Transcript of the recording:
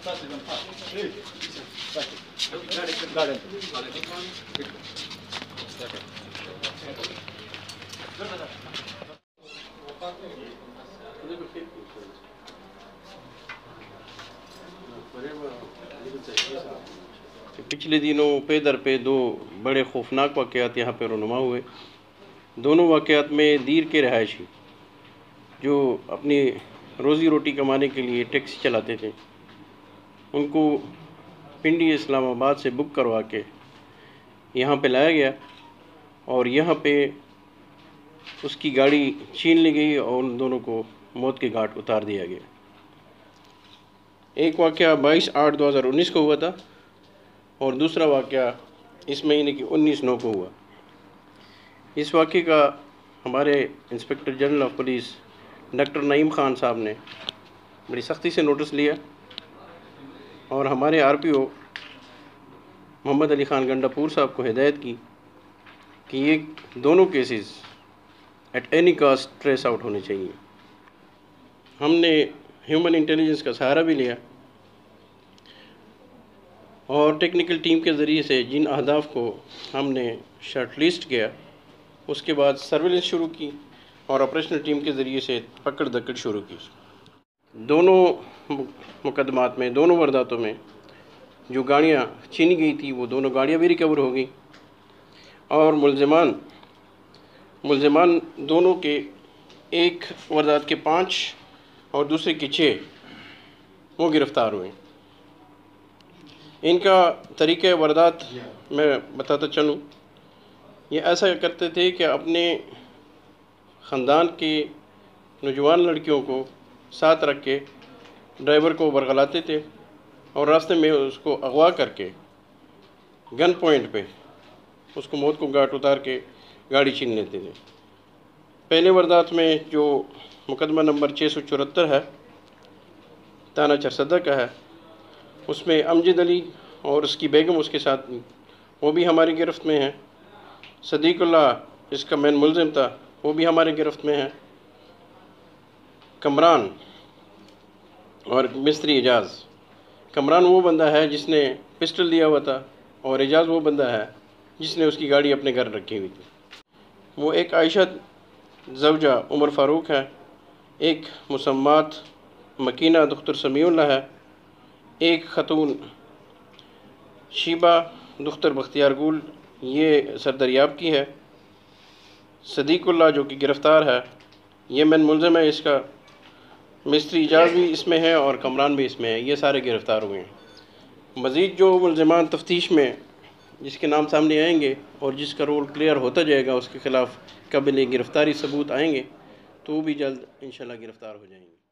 पिछले दिनों पे दर पे दो बड़े खौफनाक वाक़यात यहाँ पर रुनुमा हुए। दोनों वाक़यात में दीर के रहायशी जो अपनी रोज़ी रोटी कमाने के लिए टैक्सी चलाते थे, उनको पिंडी इस्लामाबाद से बुक करवा के यहाँ पे लाया गया और यहाँ पे उसकी गाड़ी छीन ली गई और उन दोनों को मौत के घाट उतार दिया गया। एक वाक़या 22/8/2019 को हुआ था और दूसरा वाक़या इस महीने की 19/9 को हुआ। इस वाक़े का हमारे inspector general of police doctor Naeem Khan साहब ने बड़ी सख्ती से नोटिस लिया और हमारे आरपीओ मोहम्मद अली ख़ान गंडापुर साहब को हिदायत की कि ये दोनों cases at any cost trace out होने चाहिए। हमने ह्यूमन इंटेलिजेंस का सहारा भी लिया और टेक्निकल टीम के ज़रिए से जिन अहदाफ को हमने शॉर्ट लिस्ट किया, उसके बाद सर्विलेंस शुरू की और ऑपरेशनल टीम के ज़रिए से पकड़ दकड़ शुरू की। दोनों मुकदमात में, दोनों वारदातों में जो गाड़ियाँ छीनी गई थी वो दोनों गाड़ियाँ भी रिकवर हो गई और मुलज़मान दोनों के, एक वारदात के 5 और दूसरे के 6 वो गिरफ़्तार हुए। इनका तरीक़े वारदात मैं बताता चलूँ, ये ऐसा करते थे कि अपने ख़ानदान के नौजवान लड़कियों को साथ रख के ड्राइवर को बरगलाते थे और रास्ते में उसको अगवा करके गन पॉइंट पे उसको मौत को घाट उतार के गाड़ी छीन लेते थे। पहले वारदात में जो मुकदमा नंबर 674 है, थाना चरसदा का है, उसमें अमजद अली और उसकी बेगम उसके साथ थी, वो भी हमारी गिरफ़्त में है। सदीकुल्लाह इसका मेन मुलज़िम था, वो भी हमारे गिरफ़्त में है। कमरान और मिस्त्री एजाज़, कमरान वो बंदा है जिसने पिस्टल दिया हुआ था और एजाज़ वो बंदा है जिसने उसकी गाड़ी अपने घर रखी हुई थी। वो एक आयशा ज़ौजा उमर फ़ारूक है, एक मुसम्मात मकीना दुख्तर समीउल्लाह है, एक ख़तून शीबा दुख्तर बख्तियार गुल ये सरदरियाब की है। सदीकुल्लाह जो कि गिरफ़्तार है ये मेन मुलज़िम है इसका। मिस्त्री एजाज़ भी इसमें है और कमरान भी इसमें है, ये सारे गिरफ़्तार हुए हैं। मज़ीद जो मुलज़मान तफ्तीश में जिसके नाम सामने आएंगे और जिसका रोल क्लियर होता जाएगा, उसके ख़िलाफ़ काबिल गिरफ़्तारी सबूत आएंगे तो वो भी जल्द इंशाल्लाह गिरफ़्तार हो जाएंगे।